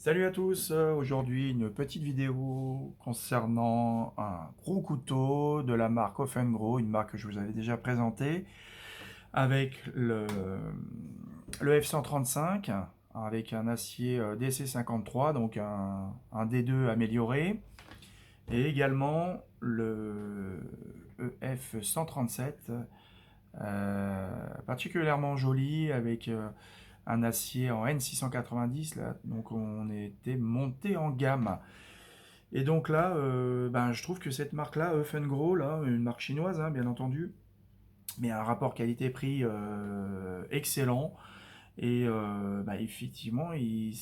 Salut à tous, aujourd'hui une petite vidéo concernant un gros couteau de la marque Offengro, une marque que je vous avais déjà présentée, avec le F135, avec un acier DC53, donc un D2 amélioré, et également le EF137, particulièrement joli, avec un acier en N690 là, donc on était monté en gamme. Et donc là, je trouve que cette marque-là, Eufengro, là, une marque chinoise, hein, bien entendu, mais un rapport qualité-prix excellent. Et effectivement, il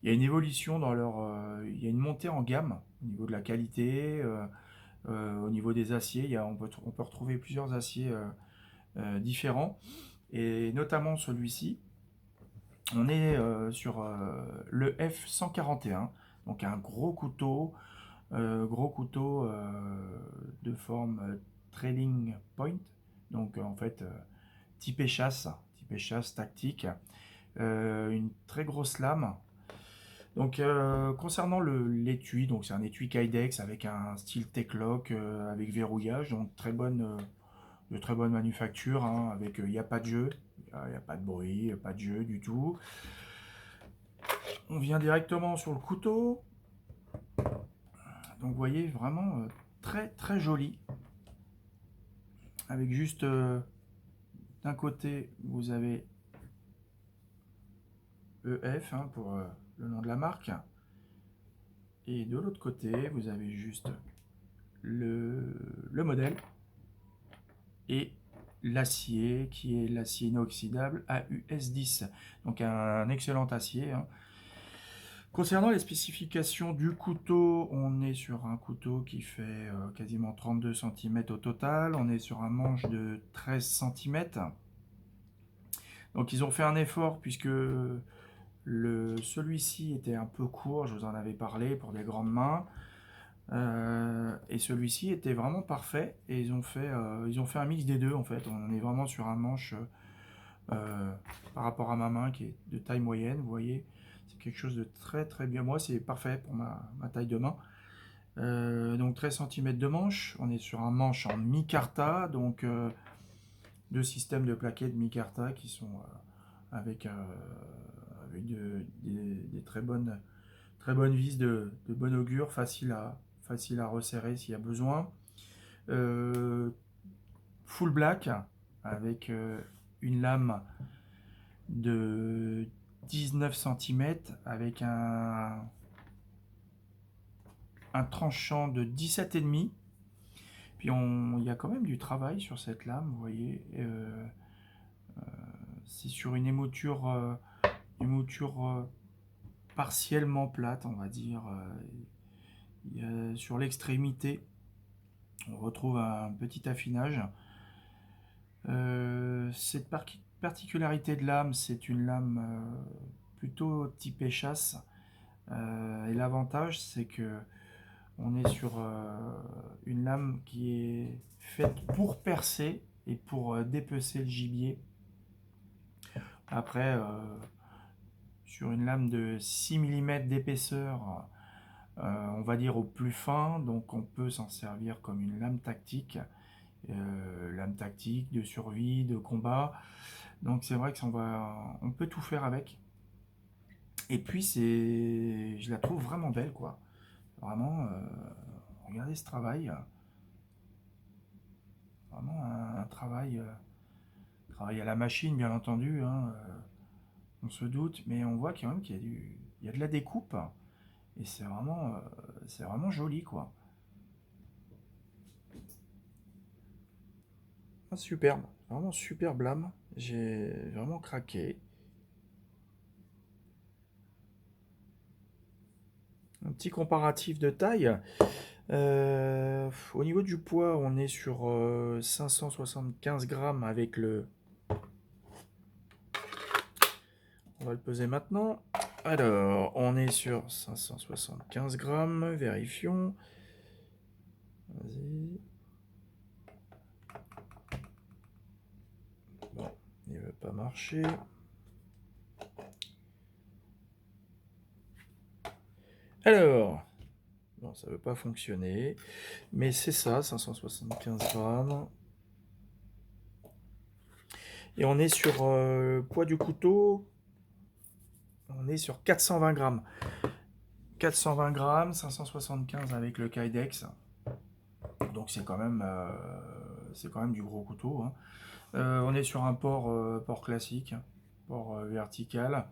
y a une évolution dans il y a une montée en gamme au niveau de la qualité, au niveau des aciers. On peut retrouver plusieurs aciers différents, et notamment celui-ci. On est sur le F141, donc un gros couteau de forme trailing point, donc en fait type chasse tactique, une très grosse lame. Donc concernant l'étui, donc c'est un étui Kydex avec un style T-Lock avec verrouillage, donc de très bonne manufacture, hein, avec il n'y a pas de jeu, il n'y a pas de bruit, pas de jeu du tout. On vient directement sur le couteau. Donc vous voyez, vraiment très très joli. Avec juste d'un côté, vous avez EF, hein, pour le nom de la marque. Et de l'autre côté, vous avez juste le modèle et l'acier qui est l'acier inoxydable AUS10. Donc un excellent acier, hein. Concernant les spécifications du couteau, on est sur un couteau qui fait quasiment 32 cm au total. On est sur un manche de 13 cm. Donc ils ont fait un effort puisque celui-ci était un peu court, je vous en avais parlé, pour des grandes mains. Et celui-ci était vraiment parfait. Et ils ont fait un mix des deux en fait. On est vraiment sur un manche par rapport à ma main qui est de taille moyenne, vous voyez. C'est quelque chose de très très bien. Moi, c'est parfait pour ma taille de main. Donc 13 cm de manche. On est sur un manche en micarta, donc deux systèmes de plaquettes micarta qui sont avec des très bonnes vis de bon augure, facile à resserrer s'il y a besoin. Euh, Full black avec une lame de 19 cm avec un tranchant de 17,5. Puis il y a quand même du travail sur cette lame, vous voyez. C'est sur une mouture partiellement plate, on va dire. Sur l'extrémité, on retrouve un petit affinage. Cette particularité de lame, c'est une lame plutôt typée chasse. Et l'avantage, c'est que on est sur une lame qui est faite pour percer et pour dépecer le gibier. Après, sur une lame de 6 mm d'épaisseur, on va dire au plus fin, donc on peut s'en servir comme une lame tactique de survie, de combat. Donc c'est vrai que on peut tout faire avec. Et puis je la trouve vraiment belle, quoi. Vraiment, regardez ce travail. Vraiment un travail à la machine, bien entendu, hein, on se doute, mais on voit quand même il y a de la découpe, et c'est vraiment joli, quoi. Ah, superbe, vraiment superbe lame. J'ai vraiment craqué. Un petit comparatif de taille. Au niveau du poids, on est sur 575 grammes avec le. On va le peser maintenant. Alors, on est sur 575 grammes. Vérifions. Vas-y. Bon, il ne veut pas marcher. Alors, non, ça veut pas fonctionner, mais c'est ça, 575 grammes. Et on est sur poids du couteau, on est sur 420 grammes. 420 grammes, 575 avec le Kydex. Donc c'est quand même du gros couteau, hein. On est sur un port classique, port vertical.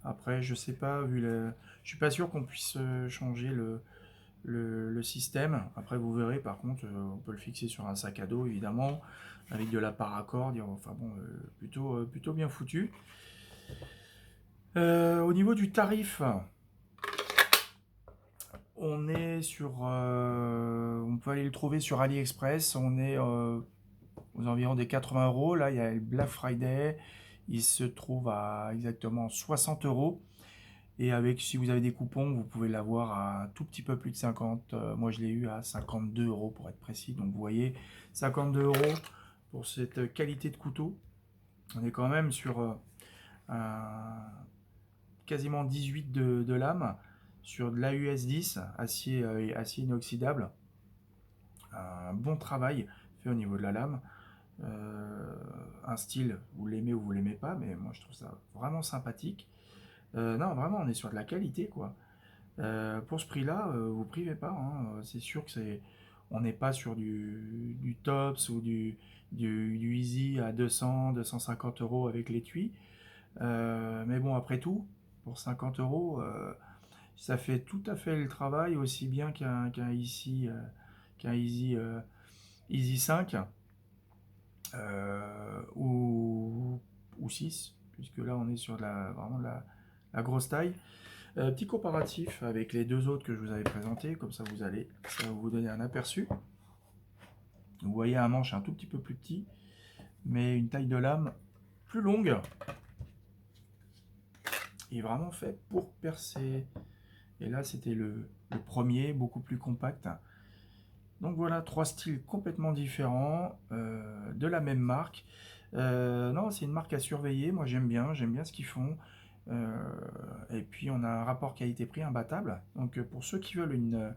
Après, je sais pas, je suis pas sûr qu'on puisse changer le système. Après, vous verrez, par contre, on peut le fixer sur un sac à dos, évidemment, avec de la paracorde. Enfin bon, plutôt bien foutu. Au niveau du tarif, on est on peut aller le trouver sur AliExpress. On est aux environs des 80 euros. Là, il y a le Black Friday. Il se trouve à exactement 60 euros. Et si vous avez des coupons, vous pouvez l'avoir à un tout petit peu plus de 50. Moi, je l'ai eu à 52 euros pour être précis. Donc, vous voyez, 52 euros pour cette qualité de couteau. On est quand même sur quasiment 18 de lame, sur de l'AUS 10, acier inoxydable. Un bon travail fait au niveau de la lame. Un style, vous l'aimez ou vous l'aimez pas, mais moi je trouve ça vraiment sympathique. Non, vraiment, on est sur de la qualité, quoi. Pour ce prix-là, vous privez pas, hein. C'est sûr que on n'est pas sur du Tops ou du Easy à 200, 250 euros avec l'étui. Mais bon, après tout, pour 50 euros, ça fait tout à fait le travail, aussi bien qu'un Easy 5 ou 6, puisque là on est sur vraiment la grosse taille. Petit comparatif avec les deux autres que je vous avais présentés, comme ça ça va vous donner un aperçu. Vous voyez un manche un tout petit peu plus petit, mais une taille de lame plus longue, et vraiment fait pour percer. Et là c'était le premier, beaucoup plus compact. Donc voilà, trois styles complètement différents, de la même marque. Non, c'est une marque à surveiller, moi j'aime bien ce qu'ils font. Et puis on a un rapport qualité-prix imbattable. Donc pour ceux qui veulent une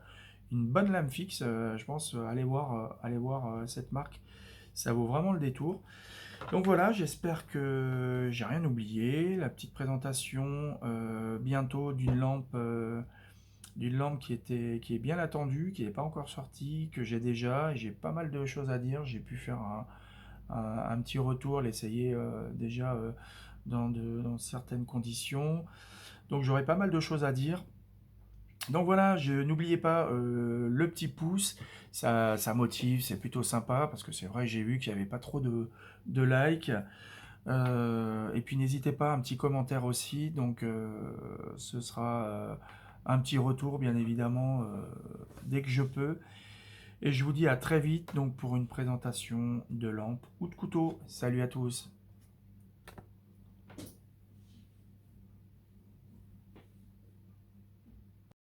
bonne lame fixe, je pense allez voir cette marque, ça vaut vraiment le détour. Donc voilà, j'espère que j'ai rien oublié. La petite présentation bientôt d'une lampe qui est bien attendue, qui n'est pas encore sortie, que j'ai déjà, et j'ai pas mal de choses à dire. J'ai pu faire un petit retour, l'essayer déjà dans certaines conditions. Donc j'aurai pas mal de choses à dire. Donc voilà, n'oubliez pas le petit pouce, ça motive, c'est plutôt sympa, parce que c'est vrai, j'ai vu qu'il n'y avait pas trop de likes. Et puis n'hésitez pas, un petit commentaire aussi, donc ce sera un petit retour bien évidemment dès que je peux. Et je vous dis à très vite donc pour une présentation de lampe ou de couteau. Salut à tous.